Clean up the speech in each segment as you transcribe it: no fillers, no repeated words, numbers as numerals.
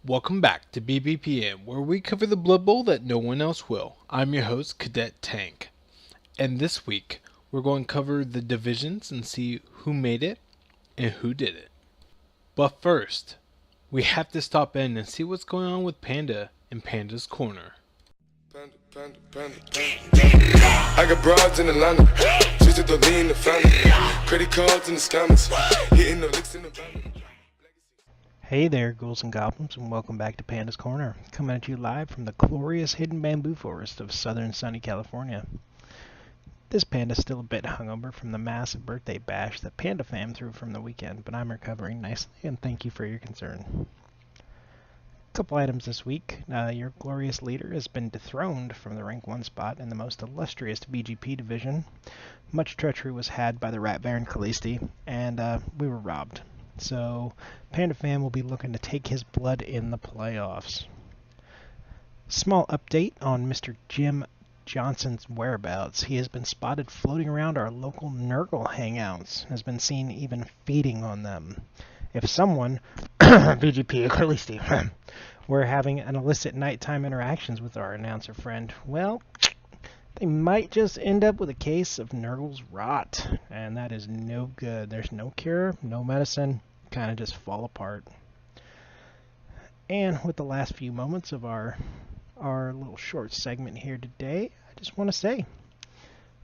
Welcome back to Bbpn, where we cover the Blood Bowl that no one else will. I'm your host, Cadet Tank. And this week, we're going to cover the divisions and see who made it and who did it. But first, we have to stop in and see what's going on with Panda in Panda's Corner. I got broads in Atlanta, she's at the lean, the family, credit cards in the scammers, hitting the licks in the van. Hey there, ghouls and goblins, and welcome back to Panda's Corner, coming at you live from the glorious hidden bamboo forest of southern sunny California. This panda's still a bit hungover from the massive birthday bash that Panda Fam threw from the weekend, but I'm recovering nicely, and thank you for your concern. Couple items this week. Your glorious leader has been dethroned from the rank 1 spot in the most illustrious BGP division. Much treachery was had by the Rat Baron Callisti, and we were robbed. So Panda Fam will be looking to take his blood in the playoffs. Small update on Mr. Jim Johnson's whereabouts. He has been spotted floating around our local Nurgle hangouts, has been seen even feeding on them. If someone, BGP Callisti, were having an illicit nighttime interactions with our announcer friend, well, they might just end up with a case of Nurgle's rot, and that is no good. There's no cure, no medicine, kind of just fall apart. And with the last few moments of our little short segment here today, I just want to say,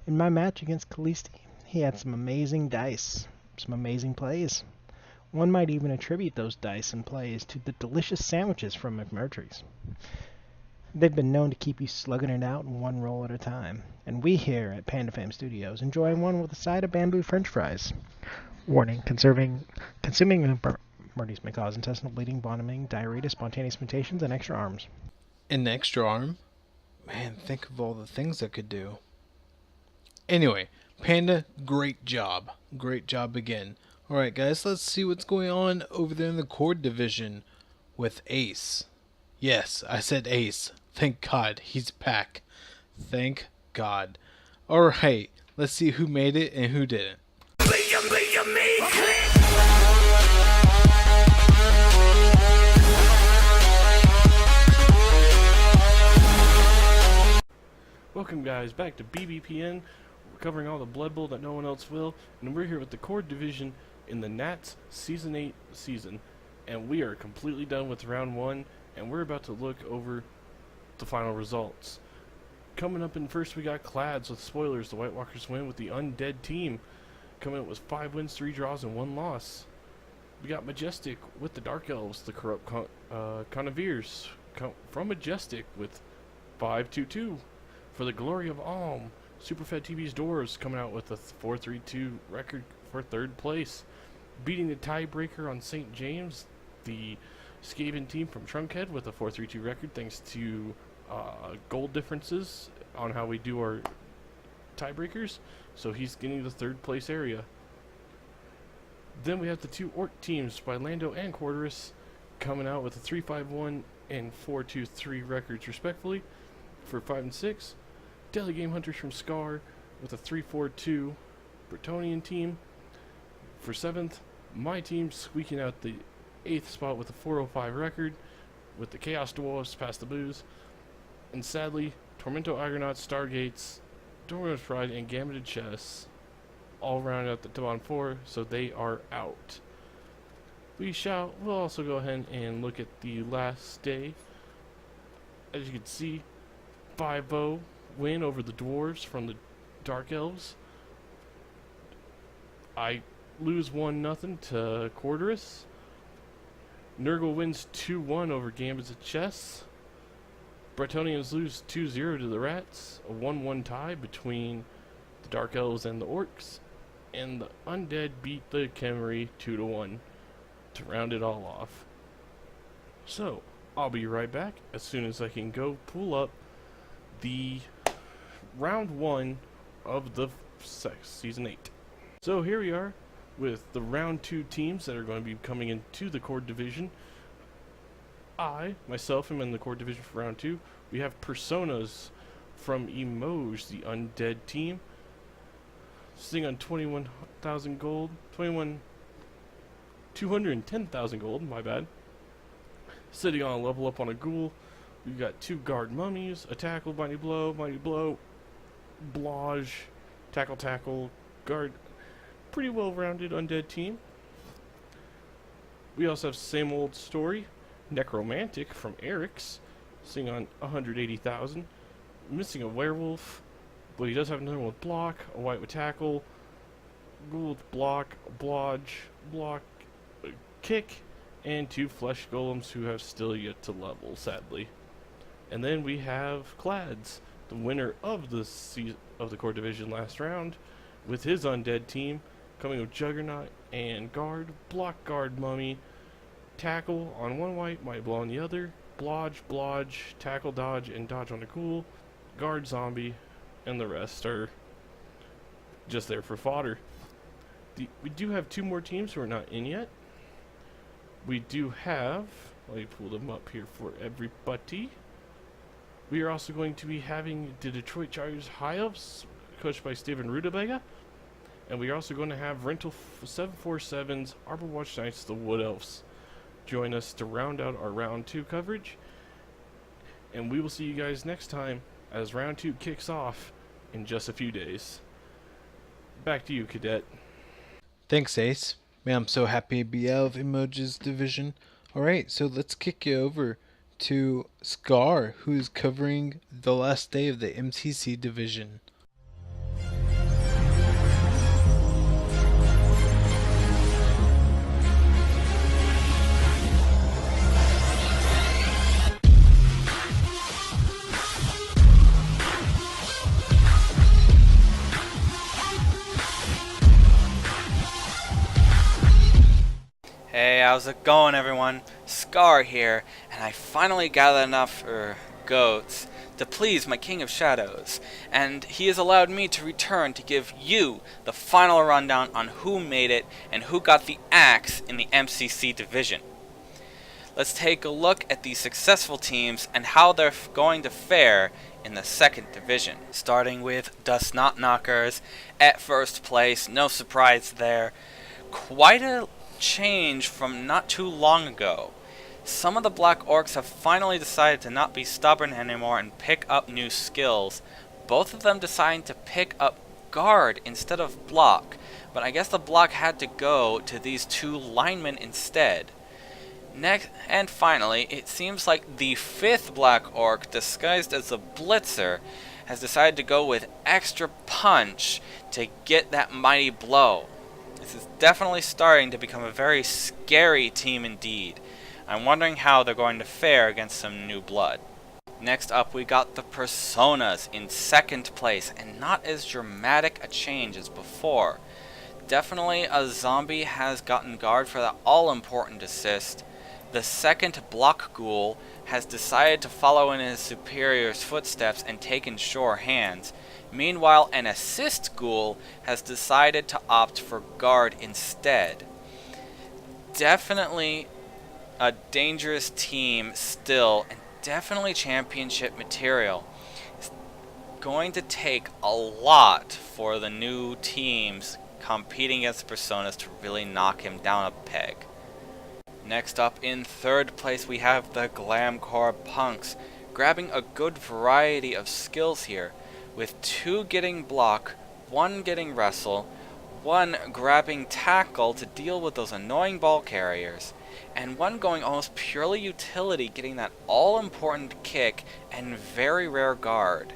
in my match against Callisti, he had some amazing dice, some amazing plays. One might even attribute those dice and plays to the delicious sandwiches from McMurtry's. They've been known to keep you slugging it out in one roll at a time, and we here at Panda Fam Studios enjoy one with a side of bamboo french fries. Warning, consuming McMurtry's may cause intestinal bleeding, vomiting, diarrhea, spontaneous mutations, and extra arms. An extra arm? Man, think of all the things that could do. Anyway, Panda, great job. Great job again. Alright guys, let's see what's going on over there in the Cord division with Ace. Yes, I said Ace. Thank God, he's back. Thank God. Alright, let's see who made it and who didn't. Welcome guys back to Bbpn. We're covering all the Blood Bowl that no one else will, and we're here with the Cord division in the NATTS Season 8 season, and we are completely done with round 1, and we're about to look over the final results. Coming up in first, we got Clads with spoilers. The White Walkers win with the Undead team, coming up with 5 wins, 3 draws, and 1 loss. We got Majestic with the Dark Elves, the Corrupt Connoveers from Majestic with 5-2-2. For the Glory of Alm, Superfed TV's Doors coming out with a 4-3-2 record for 3rd place. Beating the tiebreaker on St. James, the Skaven team from Trunkhead with a 4-3-2 record thanks to goal differences on how we do our tiebreakers. So he's getting the 3rd place area. Then we have the 2 Orc teams by Lando and Quarterus coming out with a 3-5-1 and 4-2-3 records respectively for 5 and 6. Daily Game Hunters from Scar with a 3-4-2 Bretonian team for 7th. My team squeaking out the 8th spot with a 405 record with the Chaos Dwarves past the booze. And sadly, Tormento Argonauts, Stargates, Dormouse Pride, and Gambited Chess all round out the bottom 4, so they are out. We'll also go ahead and look at the last day. As you can see, 5-0 win over the Dwarves from the Dark Elves. I lose 1-0 to Quarterus. Nurgle wins 2-1 over Gambits of Chess. Bretonians lose 2-0 to the Rats. A 1-1 tie between the Dark Elves and the Orcs. And the Undead beat the Khemri 2-1 to round it all off. So, I'll be right back as soon as I can go pull up the round 1 of the Season 8. So here we are with the round 2 teams that are going to be coming into the Cord division. I, myself, am in the Cord division for round 2. We have Personas from Emoge, the Undead team, sitting on 21,000 gold, 210,000 gold, my bad. Sitting on a level up on a ghoul, we've got 2 guard mummies, a tackle, mighty blow, blodge, tackle, guard. Pretty well-rounded undead team. We also have Same Old Story, Necromantic from Eric's, sitting on 180,000. Missing a werewolf, but he does have another one with block, a white with tackle, ghoul with block, block, kick, and 2 flesh golems who have still yet to level, sadly. And then we have Clads, the winner of the core division last round, with his undead team, coming with Juggernaut and guard, block guard mummy, tackle on one white, might blow on the other, blodge, tackle dodge, and dodge on the ghoul, guard zombie, and the rest are just there for fodder. We do have 2 more teams who are not in yet. We do have, let me pull them up here for everybody. We are also going to be having the Detroit Chargers High Ups, coached by Steven Rudabega. And we are also going to have Rental 747's Arbor Watch Knights, the Wood Elves, join us to round out our round 2 coverage. And we will see you guys next time as round 2 kicks off in just a few days. Back to you, Cadet. Thanks, Ace. Man, I'm so happy to be out of Emoji's division. Alright, so let's kick you over to Scar, who's covering the last day of the MCC division. Hey, how's it going, everyone? Scar here, and I finally gathered enough goats to please my King of Shadows, and he has allowed me to return to give you the final rundown on who made it and who got the axe in the MCC division. Let's take a look at these successful teams and how they're going to fare in the second division. Starting with Dust Not Knockers at first place, no surprise there. Quite a change from not too long ago. Some of the Black Orcs have finally decided to not be stubborn anymore and pick up new skills. Both of them deciding to pick up guard instead of block, but I guess the block had to go to these 2 linemen instead. Next, and finally, it seems like the 5th Black Orc, disguised as a Blitzer, has decided to go with extra punch to get that mighty blow. This is definitely starting to become a very scary team indeed. I'm wondering how they're going to fare against some new blood. Next up, we got the Personas in second place, and not as dramatic a change as before. Definitely a zombie has gotten guard for that all-important assist. The second Block Ghoul has decided to follow in his superior's footsteps and taken sure hands. Meanwhile, an assist ghoul has decided to opt for guard instead. Definitely a dangerous team still, and definitely championship material. It's going to take a lot for the new teams competing against Personas to really knock him down a peg. Next up in third place, we have the Glamcore Punks, grabbing a good variety of skills here, with 2 getting block, 1 getting wrestle, 1 grabbing tackle to deal with those annoying ball carriers, and 1 going almost purely utility, getting that all-important kick and very rare guard.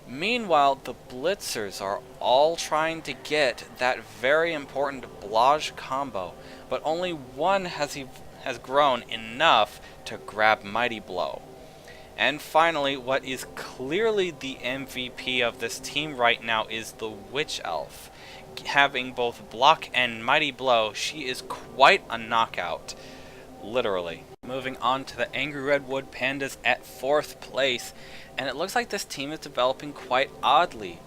Meanwhile, the Blitzers are all trying to get that very important Blodge combo, but only 1 has grown enough to grab Mighty Blow. And finally, what is clearly the MVP of this team right now is the Witch Elf. Having both block and mighty blow, she is quite a knockout. Literally. Moving on to the Angry Redwood Pandas at 4th place, and it looks like this team is developing quite oddly.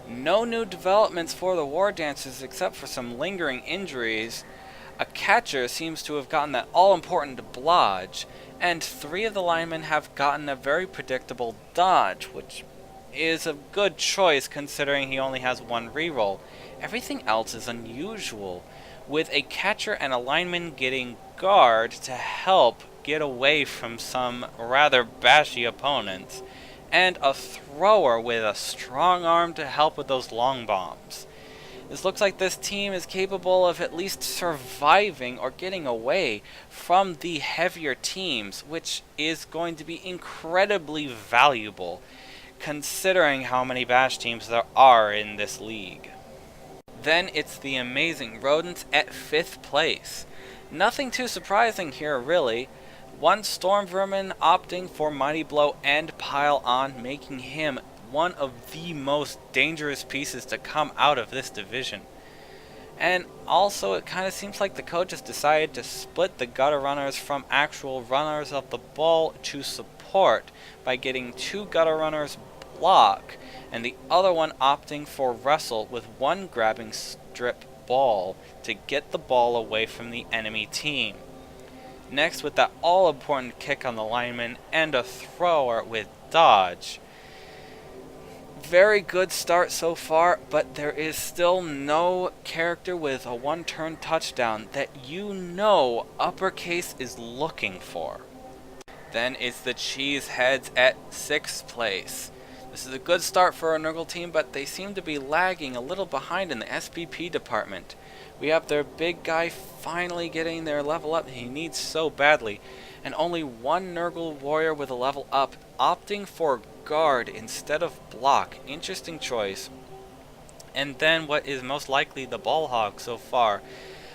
No new developments for the War Dancers except for some lingering injuries. A catcher seems to have gotten that all-important blodge, and 3 of the linemen have gotten a very predictable dodge, which is a good choice considering he only has 1 reroll. Everything else is unusual, with a catcher and a lineman getting guard to help get away from some rather bashy opponents, and a thrower with a strong arm to help with those long bombs. This looks like this team is capable of at least surviving or getting away from the heavier teams, which is going to be incredibly valuable considering how many bash teams there are in this league. Then it's the amazing Rodents at 5th place. Nothing too surprising here really. One Storm Vermin opting for Mighty Blow and Pile On, making him one of the most dangerous pieces to come out of this division. And also it kind of seems like the coaches decided to split the gutter runners from actual runners of the ball to support by getting 2 gutter runners block and the other one opting for wrestle, with one grabbing strip ball to get the ball away from the enemy team. Next, with that all-important kick on the lineman and a thrower with dodge. Very good start so far, but there is still no character with a one-turn touchdown that you know Uppercase is looking for. Then it's the Cheeseheads at 6th place. This is a good start for our Nurgle team, but they seem to be lagging a little behind in the SBP department. We have their big guy finally getting their level up he needs so badly, and only one Nurgle warrior with a level up, opting for guard instead of block. Interesting choice. And then what is most likely the ball hog so far,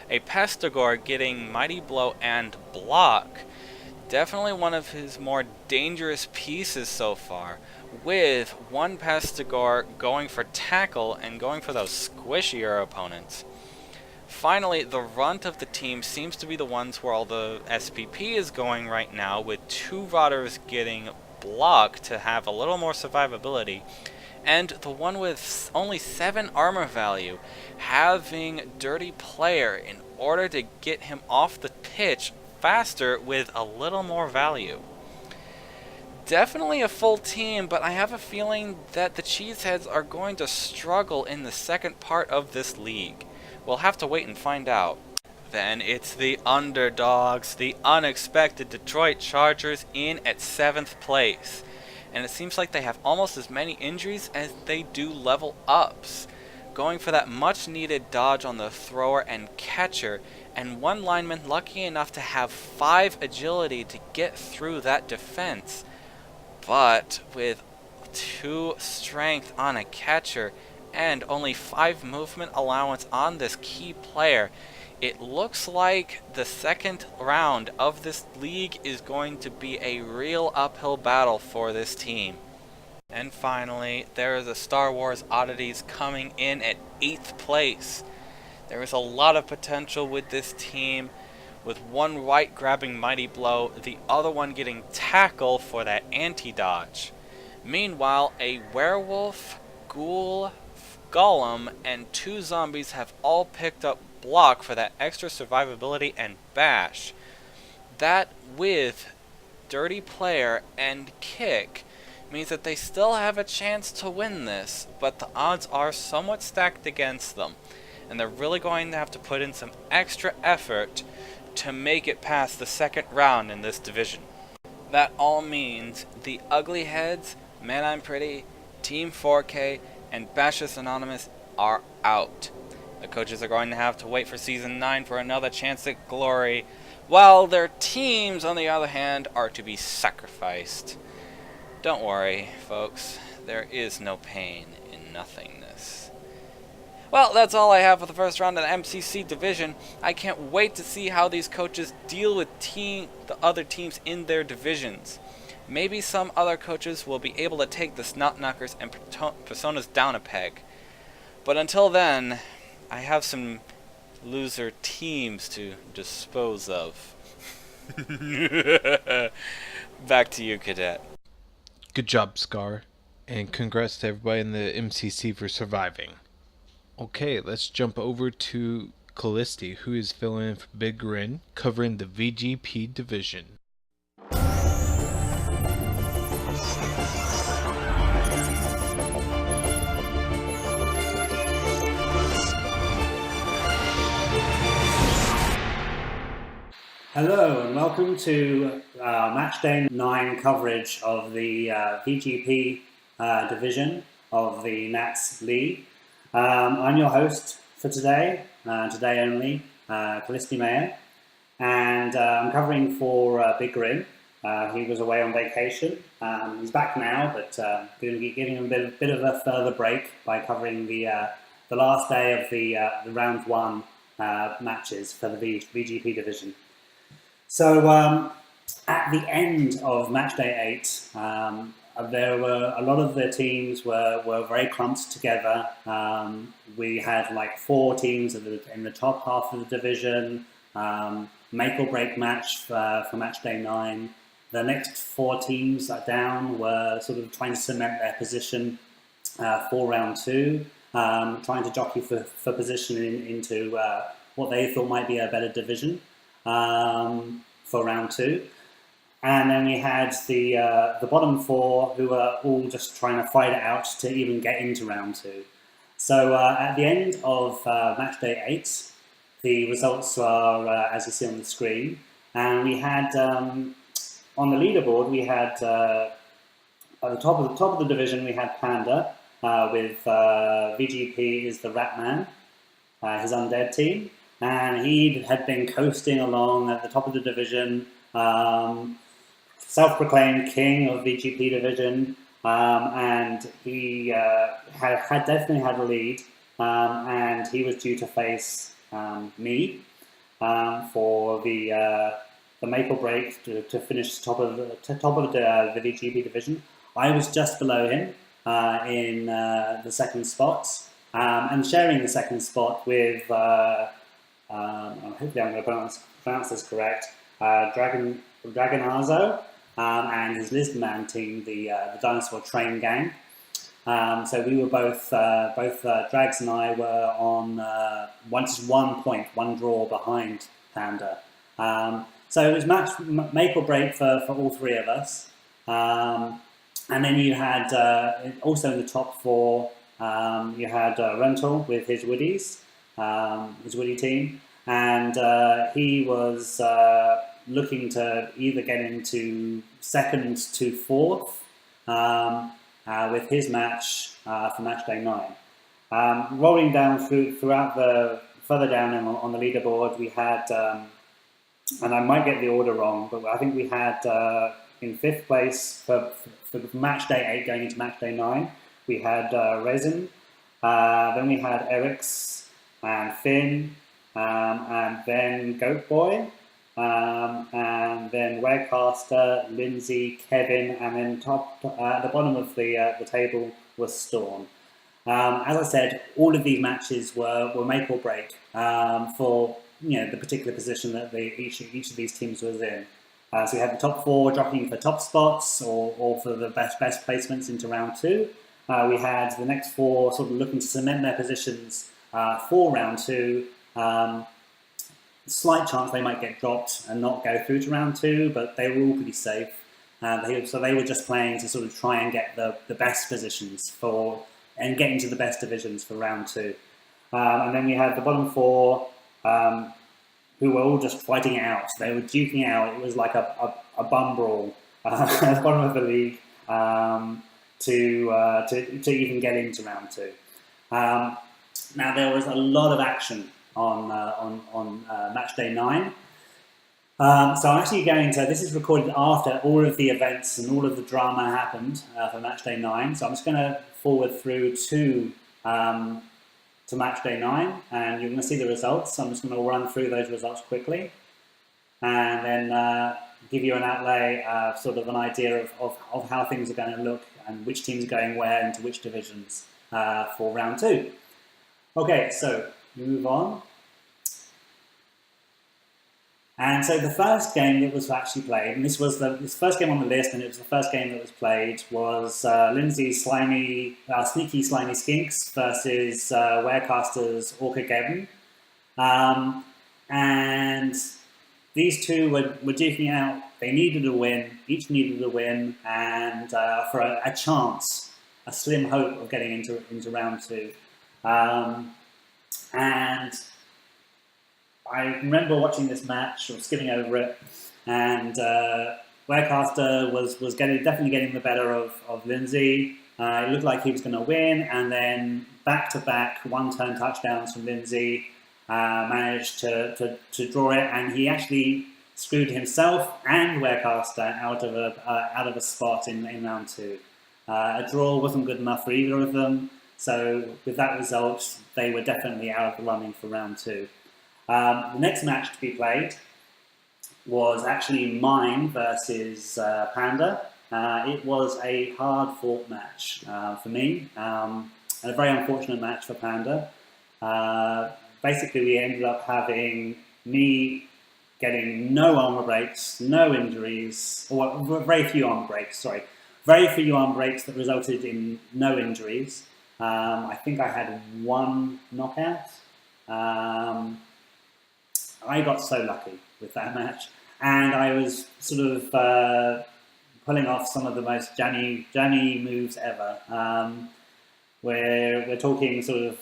a Pestigore getting Mighty Blow and block. Definitely one of his more dangerous pieces so far, with one Pestigore going for tackle and going for those squishier opponents. Finally, the runt of the team seems to be the ones where all the SPP is going right now, with 2 Rotters getting block to have a little more survivability, and the one with only 7 armor value having Dirty Player in order to get him off the pitch faster with a little more value. Definitely a full team, but I have a feeling that the Cheeseheads are going to struggle in the second part of this league. We'll have to wait and find out. Then it's the underdogs, the unexpected Detroit Chargers, in at 7th place. And it seems like they have almost as many injuries as they do level ups. Going for that much needed dodge on the thrower and catcher, and one lineman lucky enough to have 5 agility to get through that defense. But with 2 strength on a catcher and only 5 movement allowance on this key player, it looks like the second round of this league is going to be a real uphill battle for this team. And finally, there is a Star Wars Oddities coming in at 8th place. There is a lot of potential with this team, with one right grabbing Mighty Blow, the other one getting tackle for that anti-dodge. Meanwhile, a werewolf, ghoul, golem, and 2 zombies have all picked up block for that extra survivability and bash. That with Dirty Player and kick means that they still have a chance to win this, but the odds are somewhat stacked against them, and they're really going to have to put in some extra effort to make it past the second round in this division. That all means the Ugly Heads, Man I'm Pretty, Team 4K, and Bashus Anonymous are out. The coaches are going to have to wait for Season 9 for another chance at glory, while their teams, on the other hand, are to be sacrificed. Don't worry, folks. There is no pain in nothingness. Well, that's all I have for the first round of the MCC division. I can't wait to see how these coaches deal with the other teams in their divisions. Maybe some other coaches will be able to take the Snot Knockers and Personas down a peg. But until then, I have some loser teams to dispose of. Back to you, Cadet. Good job, Scar. And congrats to everybody in the MCC for surviving. Okay, let's jump over to Callisti, who is filling in for Big Grin, covering the VGP division. Hello and welcome to Match Day 9 coverage of the VGP division of the NATTS League. I'm your host for today, today only, Callisti Mayer, and I'm covering for Big Grin. He was away on vacation. He's back now, but going to be giving him a bit of a further break by covering the last day of the round 1 matches for the VGP division. So at the end of match day 8, there were a lot of the teams were very clumped together. We had like 4 teams in the top half of the division. Make or break match for match day 9. The next 4 teams down were sort of trying to cement their position for round 2, trying to jockey for position into what they thought might be a better division. For round 2, and then we had the bottom 4 who were all just trying to fight it out to even get into round 2. So at the end of match day 8, the results are as you see on the screen, and we had on the leaderboard we had at the top of the division we had Panda with VGP is the Ratman, his undead team. And he had been coasting along at the top of the division, self-proclaimed king of VGP division, and he had definitely had a lead, and he was due to face me for the make or break to finish top of the VGP division. I was just below him in the second spot, and sharing the second spot with. Hopefully I'm going to pronounce this correct. Dragonazo and his Lizardman team, the Dinosaur Train Gang. So we were both Drags and I were on just 1 point, 1 draw behind Panda. So it was make or break for all 3 of us. And then you had also in the top 4 you had Rental with his Woodies. His Woody team, and he was looking to either get into 2nd to 4th with his match for match day 9. Rolling down further down on the leaderboard, we had, and I might get the order wrong, but I think we had in 5th place for match day 8 going into match day 9, we had Resin, then we had Eric's, and Finn, and then Goat Boy, and then Wagcaster, Lindsay, Kevin, and then at the bottom of the table was Storm. As I said, all of these matches were make or break for the particular position that each of these teams was in. So we had the top 4 jockeying for top spots or for the best placements into round 2. We had the next 4 sort of looking to cement their positions for round 2. Slight chance they might get dropped and not go through to round 2, but they were all pretty safe. So they were just playing to sort of try and get the best positions and get into the best divisions for round 2. And then we had the bottom 4 who were all just fighting it out. They were duking out. It was like a bum brawl at the bottom of the league to even get into round 2. Now there was a lot of action on match day 9. So I'm actually going to. This is recorded after all of the events and all of the drama happened for match day 9. So I'm just going to forward through to match day 9, and you're going to see the results. So I'm just going to run through those results quickly, and then give you an outlay, sort of an idea of how things are going to look and which teams are going where into which divisions for round 2. Okay, so we move on. And so the first game that was actually played, and this was this first game on the list, and it was the first game that was played, was Lindsay's Sneaky Slimy Skinks versus Warecaster's Orca Geddon. And these two were duking out. They needed a win, each needed a win, and for a chance, a slim hope of getting into round 2. And I remember watching this match or skipping over it, and Warecaster was definitely getting the better of Lindsay. It looked like he was going to win, and then back-to-back one-turn touchdowns from Lindsay managed to draw it, and he actually screwed himself and Warecaster out of a spot in round 2. A draw wasn't good enough for either of them, so with that result, they were definitely out of the running for round 2. The next match to be played was actually mine versus Panda. It was a hard-fought match for me, and a very unfortunate match for Panda. Basically, we ended up having me getting no armor breaks, no injuries, or very few armor breaks, that resulted in no injuries. I think I had 1 knockout. I got so lucky with that match, and I was sort of pulling off some of the most jammy moves ever. We're talking sort of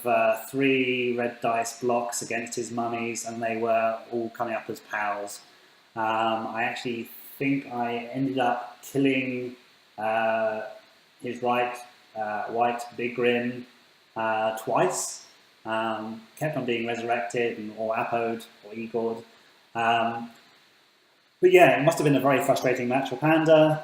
3 red dice blocks against his mummies, and they were all coming up as pals. I actually think I ended up killing his white big grin twice. Kept on being resurrected or apoed or egored. But yeah, it must have been a very frustrating match for Panda,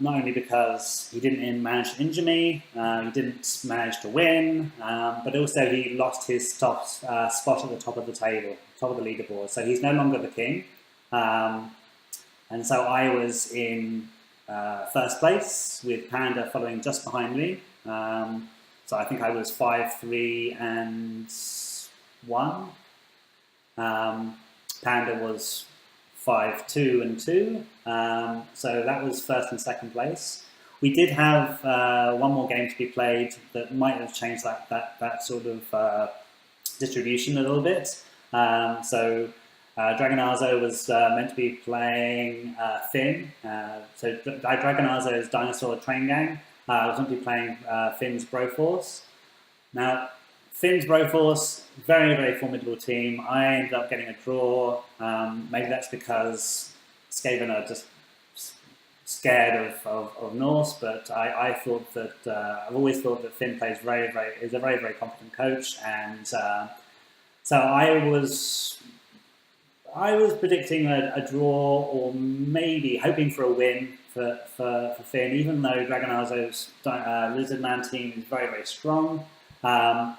not only because he didn't manage to injure me, he didn't manage to win, but also he lost his spot at the top of the table, top of the leaderboard. So he's no longer the king. And so I was in first place with Panda following just behind me. So I think I was 5-3 and 1. Panda was 5-2 and 2. So that was first and second place. We did have one more game to be played that might have changed that sort of distribution a little bit. So Dragonazo was meant to be playing Finn. So Dragonazo's Dinosaur Train Gang was meant to be playing Finn's Broforce. Now, Finn's Broforce, very, very formidable team. I ended up getting a draw. Maybe that's because Skaven are just scared of Norse, but I thought that I've always thought that Finn is a very, very competent coach, and so I was predicting a draw, or maybe hoping for a win for Finn, even though Dragonazo's Lizardman team is very, very strong. I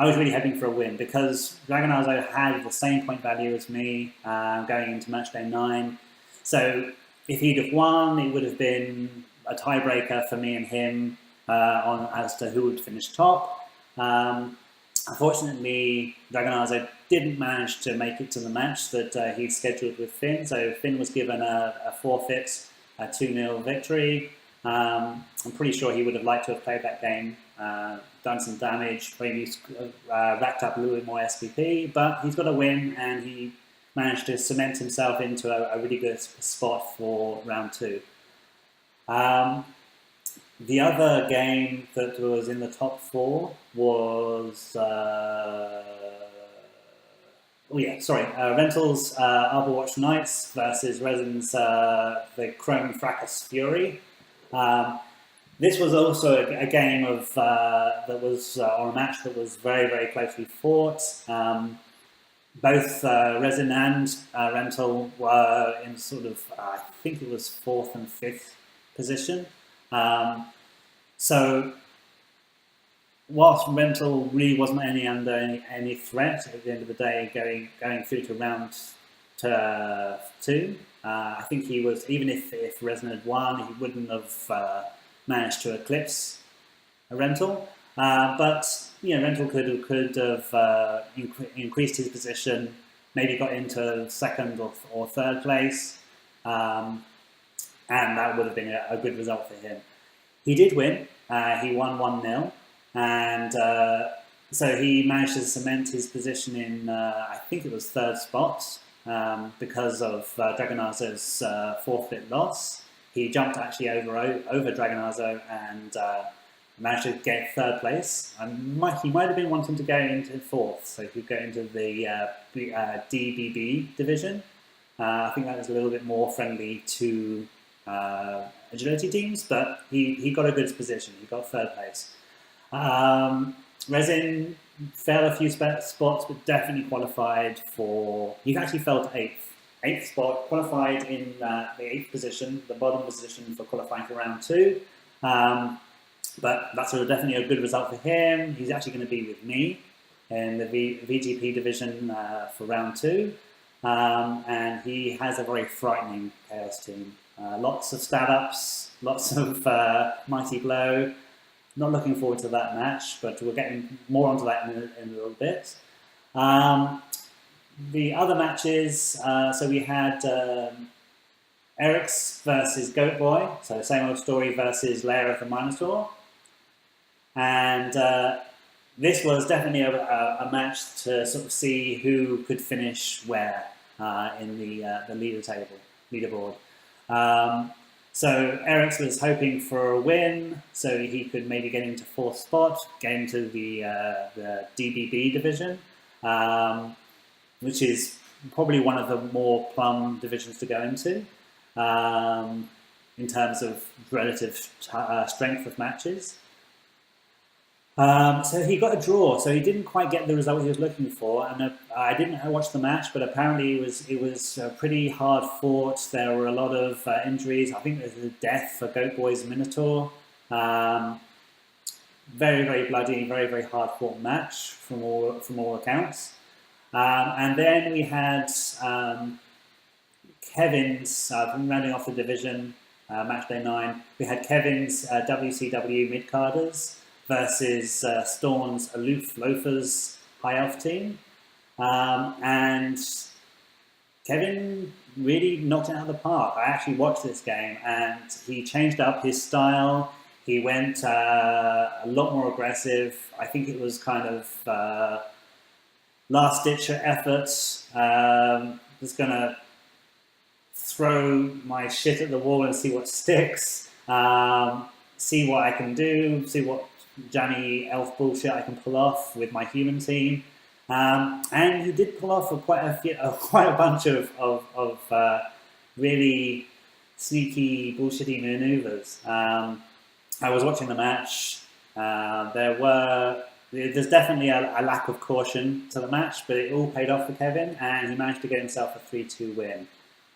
was really hoping for a win because Dragonazo had the same point value as me going into match day 9. So if he'd have won, it would have been a tiebreaker for me and him as to who would finish top. Unfortunately, Dragonazo didn't manage to make it to the match that he'd scheduled with Finn. So Finn was given a forfeit, a 2-0 victory. I'm pretty sure he would have liked to have played that game, done some damage, maybe racked up a little bit more SPP, but he's got a win and he managed to cement himself into a really good spot for round 2. The other game that was in the top 4 was Rental's Arborwatch Knights versus Resin's the Chrome Fracas Fury. This was also a game of or a match that was very, very closely fought. Both Resin and Rental were in sort of, I think it was 4th and 5th position. So whilst Rental really wasn't under any threat at the end of the day, going through to round 2, I think he was, even if Resin had won, he wouldn't have managed to eclipse a Rental. But Rental could have increased his position, maybe got into 2nd or 3rd place, and that would have been a good result for him. He did win. He won 1-0, and so he managed to cement his position in, I think it was 3rd spot, because of Dragonazo's forfeit loss. He jumped actually over Dragonazo and managed to get third place. He might have been wanting to go into fourth, so he could go into the DBB division. I think that was a little bit more friendly to agility teams, but he got a good position. He got third place. Resin fell a few spots, but definitely qualified for. He actually fell to eighth spot, qualified in the 8th position, the bottom position for qualifying for round 2. But that's definitely a good result for him. He's actually going to be with me in the VGP division for round 2. And he has a very frightening Chaos team. Lots of stat-ups, lots of Mighty Blow. Not looking forward to that match, but we're getting more onto that in a little bit. The other matches, so we had Eric's versus Goat Boy, so same old story versus Lair of the Minotaur. And this was definitely a match to sort of see who could finish where in the leaderboard. So Eric's was hoping for a win, so he could maybe get into 4th spot, get into the DBB division, which is probably one of the more plum divisions to go into in terms of relative strength of matches. So he got a draw, so he didn't quite get the result he was looking for, and I didn't watch the match, but apparently it was pretty hard fought. There were a lot of injuries. I think there was a death for Goat Boy's Minotaur. Very, very bloody, very, very hard fought match from all accounts. And then we had Kevin's, rounding off the division, match day 9, we had Kevin's WCW mid-carders versus Storm's Aloof Loafers High Elf team. And Kevin really knocked it out of the park. I actually watched this game and he changed up his style. He went a lot more aggressive. I think it was kind of last-ditch efforts. Just going to throw my shit at the wall and see what sticks. See what I can do. See what Johnny Elf bullshit I can pull off with my human team. And he did pull off quite a bunch of really sneaky, bullshitty maneuvers. I was watching the match. There's definitely a lack of caution to the match, but it all paid off for Kevin, and he managed to get himself a 3-2 win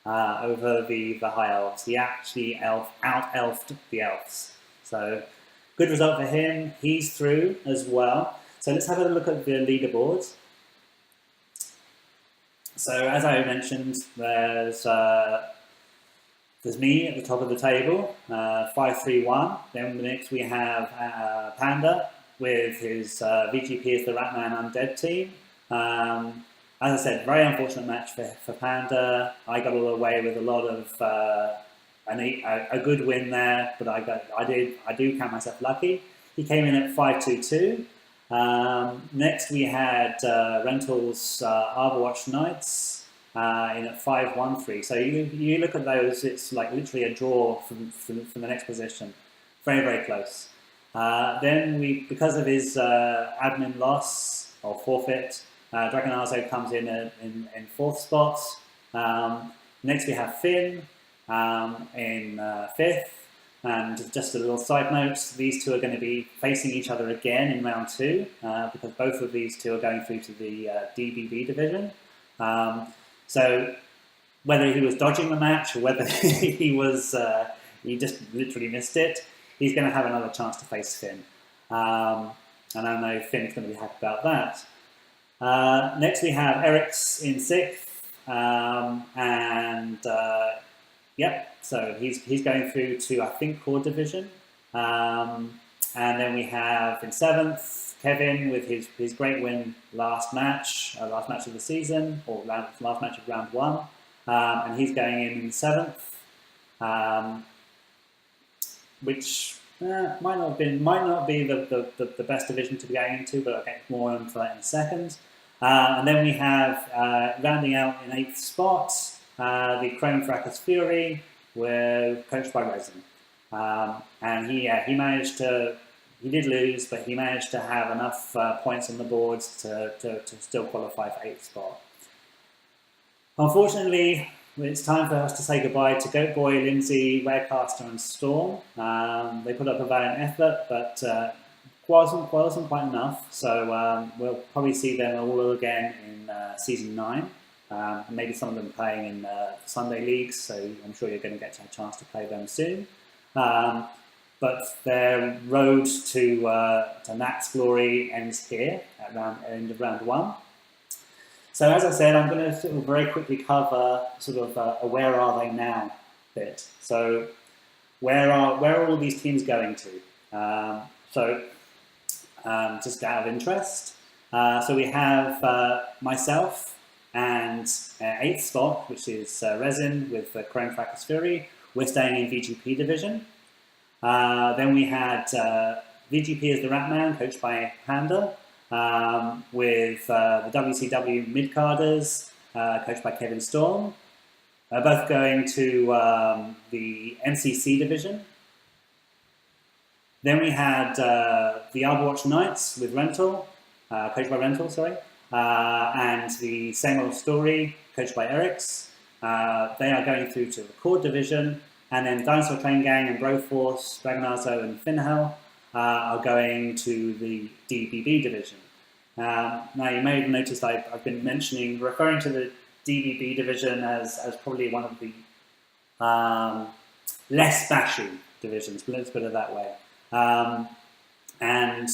over the High Elves. He actually out-elfed the Elves. So, good result for him. He's through as well. So let's have a look at the leaderboard. So as I mentioned, there's me at the top of the table, 5-3-1. Then next we have Panda with his VGP as the Ratman Undead team. As I said, very unfortunate match for Panda. I got all away with a lot of a good win there, but I do count myself lucky. He came in at 5-2-2. Next we had Rental's Overwatch Knights in at 5-1-3. So you look at those, it's like literally a draw from the next position. Very, very close. Then because of his admin loss or forfeit, Dragonazo comes in 4th spot. Next we have Finn in 5th. And just a little side note, these two are going to be facing each other again in round 2 because both of these two are going through to the DBB division. So whether he was dodging the match or whether he just literally missed it, he's going to have another chance to face Finn. And I know Finn's going to be happy about that. Next we have Eric's in 6th. Yep, so he's going through to, I think, Core Division. And then we have in 7th, Kevin with his great win last match of the season, or last match of round 1. And he's going in 7th, which might not be the best division to be going into, but I'll get more into that in a second. And then we have, rounding out in 8th spot, the Chrome Fracas Fury, were coached by Resin. And he managed to he did lose, but he managed to have enough points on the boards to still qualify for 8th spot. Unfortunately, it's time for us to say goodbye to Goat Boy, Lindsay, Warecaster and Storm. They put up a valiant effort, but wasn't quite enough, so we'll probably see them all again in Season 9. Maybe some of them playing in Sunday leagues, so I'm sure you're going to get a chance to play them soon. But their road to NATTS glory ends here at the end of round 1. So as I said, I'm going to sort of very quickly cover sort of a where are they now bit. So where are all these teams going to? Just out of interest, so we have myself and 8th spot, which is Resin with Chrome Fracas Fury. We're staying in VGP division. Then we had VGP as the Ratman, coached by Panda, with the WCW Midcarders, coached by Kevin Storm. Both going to the MCC division. Then we had the Arbowatch Knights with Rental, coached by Rental, sorry, and the Same Old Story, coached by Eric's. They are going through to the Cord division, and then Dinosaur Train Gang and Broforce, Dragonazo and Finhell are going to the DBB division. Now you may have noticed I've been referring to the DBB division as probably one of the less bashy divisions, but let's put it that way. And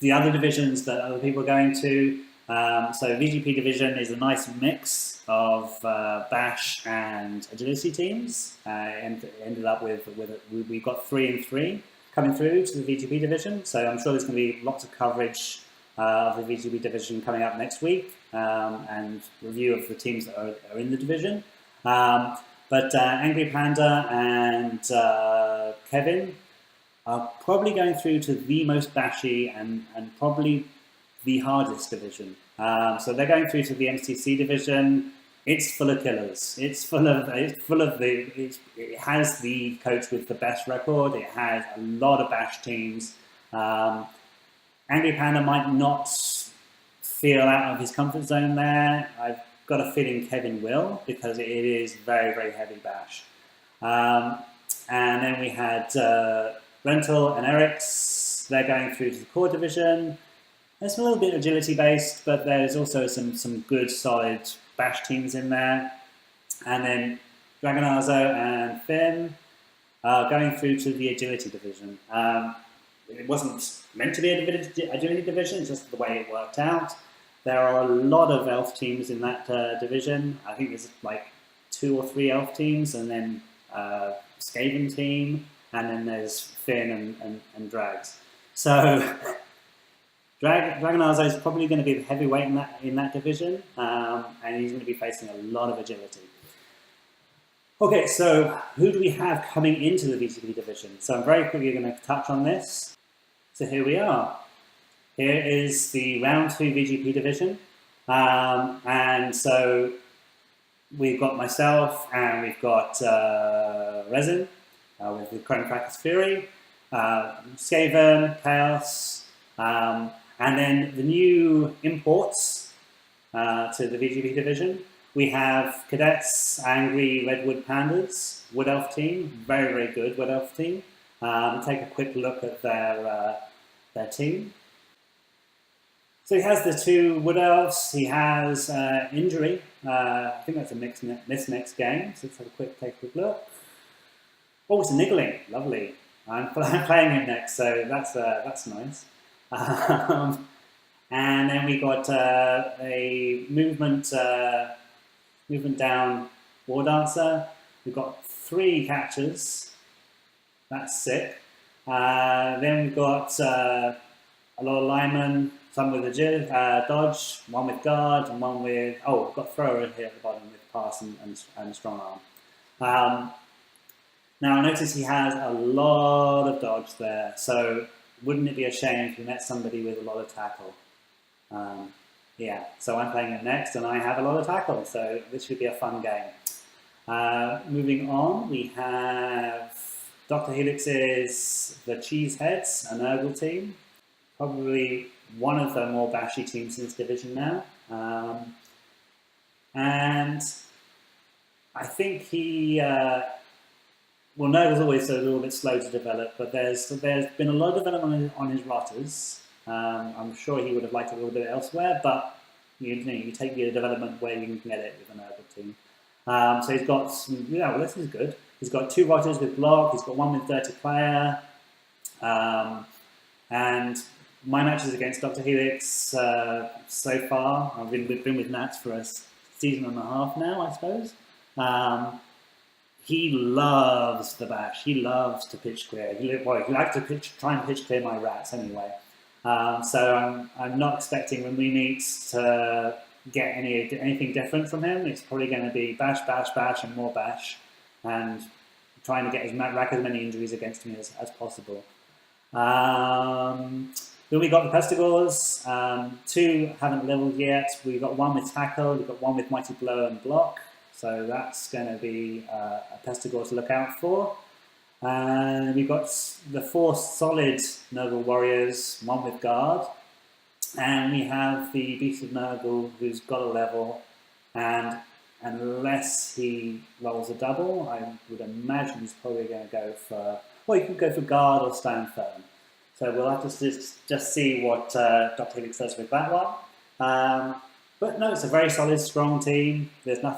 the other divisions that other people are going to, so VGP division is a nice mix of bash and agility teams, and ended up with we've got 3 and 3 coming through to the VGP division, so I'm sure there's going to be lots of coverage of the VGP division coming up next week, and review of the teams that are in the division. But Angry Panda and Kevin are probably going through to the most bashy and probably the hardest division. So they're going through to the MCC division. It's full of killers. It has the coach with the best record. It has a lot of bash teams. Angry Panda might not feel out of his comfort zone there. I've got a feeling Kevin will, because it is very, very heavy bash. And then we had Rental and Eric's. They're going through to the core division. It's a little bit agility based, but there's also some good solid bash teams in there. And then Dragonazo and Finn are going through to the agility division. It wasn't meant to be a agility division, it's just the way it worked out. There are a lot of elf teams in that division. I think there's like 2 or 3 elf teams, and then Skaven team, and then there's Finn and Drags. So Dragonazo is probably going to be the heavyweight in that division, and he's going to be facing a lot of agility. Okay, so who do we have coming into the VGP division? So I'm very quickly going to touch on this. So here we are. Here is the round 2 VGP division, and so we've got myself and we've got Resin with the Chrome Fracas Fury, Skaven, Chaos, and then the new imports to the VGP division. We have Cadets, Angry Redwood Pandas, Wood Elf team, very, very good Wood Elf team. Take a quick look at their team. So he has the 2 Wood Elves, he has Injury, I think that's a mixed game, so let's have take a quick look. Oh, it's a Niggling, lovely. I'm playing it next, so that's nice. And then we got a movement down War Dancer. We've got 3 catchers, that's sick. Then we've got a lot of linemen, some with agility, dodge, one with guard, and one with... Oh, we've got thrower here at the bottom with pass and strong arm. Now, I notice he has a lot of dodge there, so wouldn't it be a shame if you met somebody with a lot of tackle? Yeah, so I'm playing it next, and I have a lot of tackle, so this should be a fun game. Moving on, we have Dr. Helix is the Cheeseheads, a Nurgle team. Probably one of the more bashy teams in this division now. And I think Nurgle's always a little bit slow to develop, but there's been a lot of development on his rotters. I'm sure he would have liked it a little bit elsewhere, but you take your development where you can get it with a Nurgle team. So he's got some, well, this is good. He's got 2 rotters with block, he's got 1 with dirty player, and my matches against Dr. Helix so far, I've been with NATTS for a season and a half now, I suppose. He loves the bash. He loves to pitch clear. He likes to try and pitch clear my rats anyway. So I'm not expecting when we meet to get anything different from him. It's probably going to be bash, bash, bash, and more bash, and trying to rack as many injuries against me as possible. Then we got the Pestigores. 2 haven't leveled yet. We've got 1 with tackle. We've got 1 with mighty blow and block. So that's going to be a Pestigore to look out for. And we've got the 4 solid Nurgle warriors, 1 with guard. And we have the Beast of Nurgle, who's got a level. And unless he rolls a double, I would imagine he's probably going to go for... Well, he could go for guard or stand firm. So we'll have to just see what Dr. Helix does with that one. But no, it's a very solid, strong team. There's no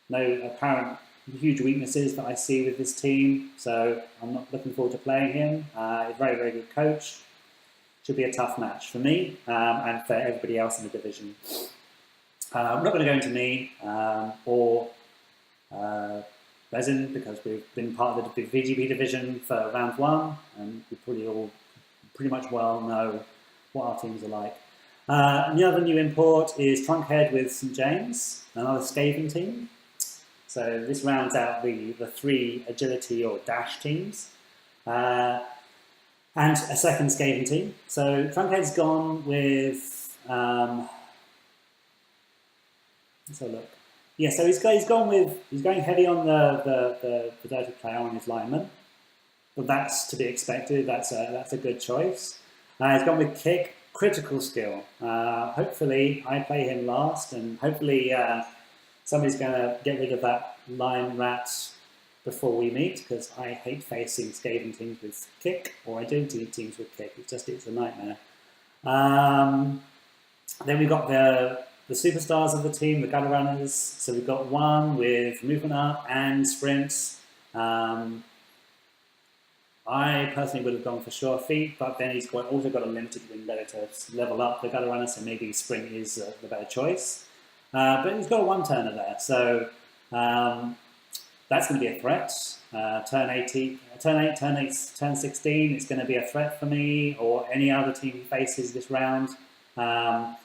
apparent huge weaknesses that I see with this team. So I'm not looking forward to playing him. He's a very, very good coach. Should be a tough match for me and for everybody else in the division. I'm not going to go into me or Resin, because we've been part of the VGB division for round 1, and we probably all pretty much well know what our teams are like. And the other new import is Trunkhead with St James, another Skaven team. So this rounds out the 3 agility or dash teams, and a second Skaven team. So Trunkhead's gone with, let's have a look. Yeah, so he's going heavy on the dirty player on his lineman, but that's to be expected. That's a good choice. He's gone with kick, critical skill. Hopefully, I play him last, and hopefully somebody's going to get rid of that line rat before we meet, because I hate facing Skaven teams with kick, or identity teams with kick. It's a nightmare. Then we've got the superstars of the team, the gutter runners. So we've got 1 with movement up and sprints. I personally would have gone for sure feet, but then he's also got a limited window to level up the gutter runner, so maybe sprint is the better choice. But he's got a 1-turner there, so that's going to be a threat. Turn 8, turn 16, it's going to be a threat for me or any other team he faces this round. But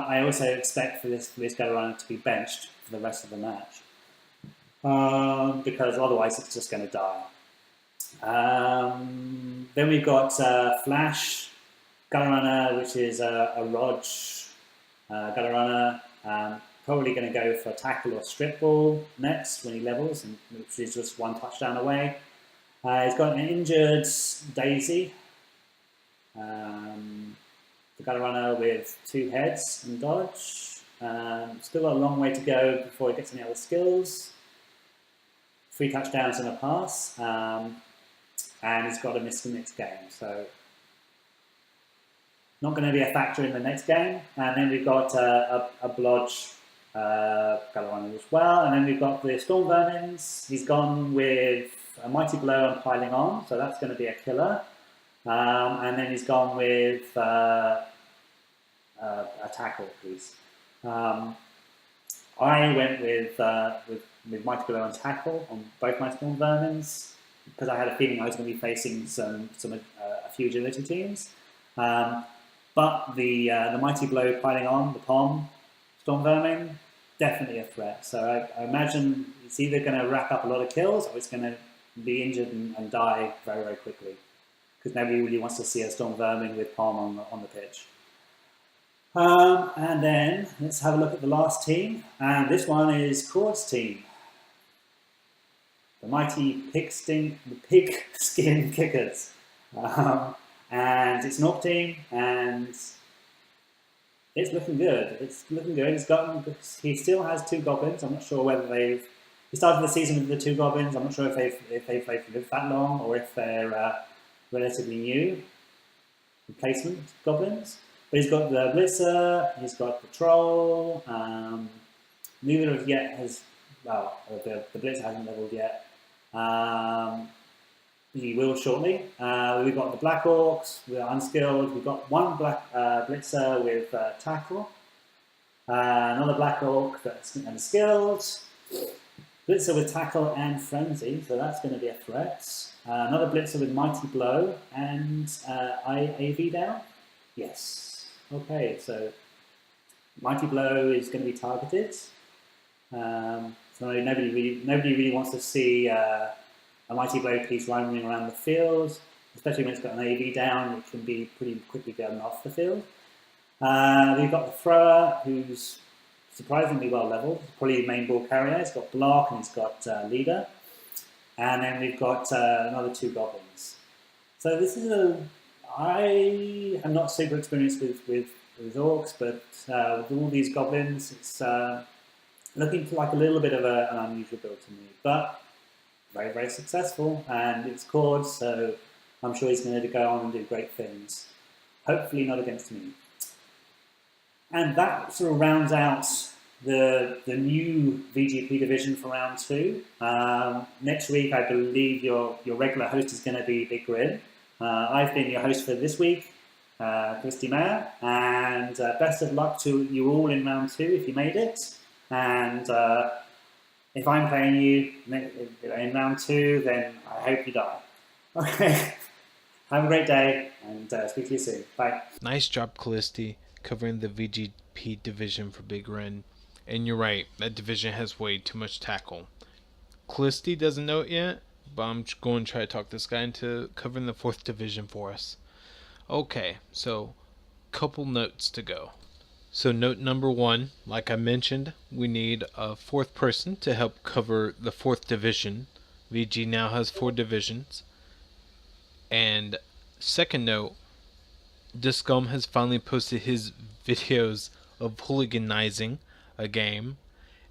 I also expect for this gutter runner to be benched for the rest of the match, because otherwise it's just going to die. Then we've got Flash gutter runner, which is a Rog gutter runner. Probably going to go for tackle or strip ball next when he levels, which is just 1 touchdown away. He's got an injured Daisy. The gutter runner with 2 heads and dodge. Still got a long way to go before he gets any other skills. 3 touchdowns and a pass. And he's got a miss the next game. So not going to be a factor in the next game. And then we've got a Blodge gutter runner as well. And then we've got the Storm Vermins. He's gone with a Mighty Blow and Piling On. So that's going to be a killer. And then he's gone with a tackle, please. I went with Mighty Blow and tackle on both my Storm Vermins, because I had a feeling I was going to be facing a few agility teams. But the Mighty Blow Piling On, the POM Storm Vermin, definitely a threat. So I imagine it's either going to rack up a lot of kills, or it's going to be injured and die very, very quickly, because nobody really wants to see a Storm Vermin with Palm on the pitch. And then let's have a look at the last team, and this one is Cord's team. the mighty pigskin kickers. And it's an orc team, and it's looking good. It's looking good. He still has 2 goblins. I'm not sure whether he started the season with the 2 goblins. I'm not sure if they've lived that long or if they're relatively new replacement goblins. But he's got the Blitzer, he's got the Troll. Neither of yet has, well, the Blitzer hasn't leveled yet. He will shortly. We've got the Black Orcs, we're unskilled. We've got one Black Blitzer with Tackle, another Black Orc that's unskilled, Blitzer with Tackle and Frenzy, so that's going to be a threat. Another Blitzer with Mighty Blow and AV down? Yes. Okay, so Mighty Blow is going to be targeted. So nobody really wants to see a Mighty Blow piece roaming around the field, especially when it's got an AV down. It can be pretty quickly gotten off the field. We've got the Thrower, who's surprisingly well leveled. Probably the main ball carrier. He's got Block and he's got Leader. And then we've got another 2 goblins. So this is I am not super experienced with orcs, but with all these goblins, it's looking like a little bit of an unusual build to me. But very, very successful, and it's Cord, so I'm sure he's going to go on and do great things. Hopefully not against me. And that sort of rounds out the new VGP division for round 2. Next week, I believe your regular host is going to be Big Grin. I've been your host for this week, Christy Mayer, and best of luck to you all in round 2 if you made it. And if I'm playing you in round 2, then I hope you die. Okay. Have a great day, and speak to you soon. Bye. Nice job, Callisti, covering the VGP division for Big Ren. And you're right, that division has way too much tackle. Callisti doesn't know it yet, but I'm going to try to talk this guy into covering the 4th division for us. Okay, so couple notes to go. So note number 1, like I mentioned, we need a 4th person to help cover the 4th division. VG now has 4 divisions. And second note, Discom has finally posted his videos of hooliganizing a game,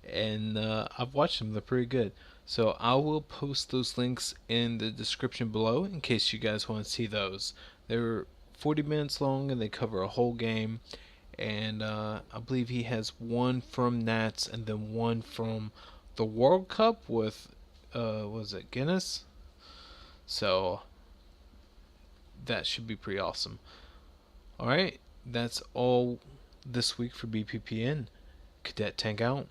and I've watched them. They're pretty good. So I will post those links in the description below in case you guys want to see those. They're 40 minutes long and they cover a whole game. And I believe he has one from NATTS and then one from the World Cup with, was it Guinness? So that should be pretty awesome. Alright, that's all this week for Bbpn. Cadet Tank out.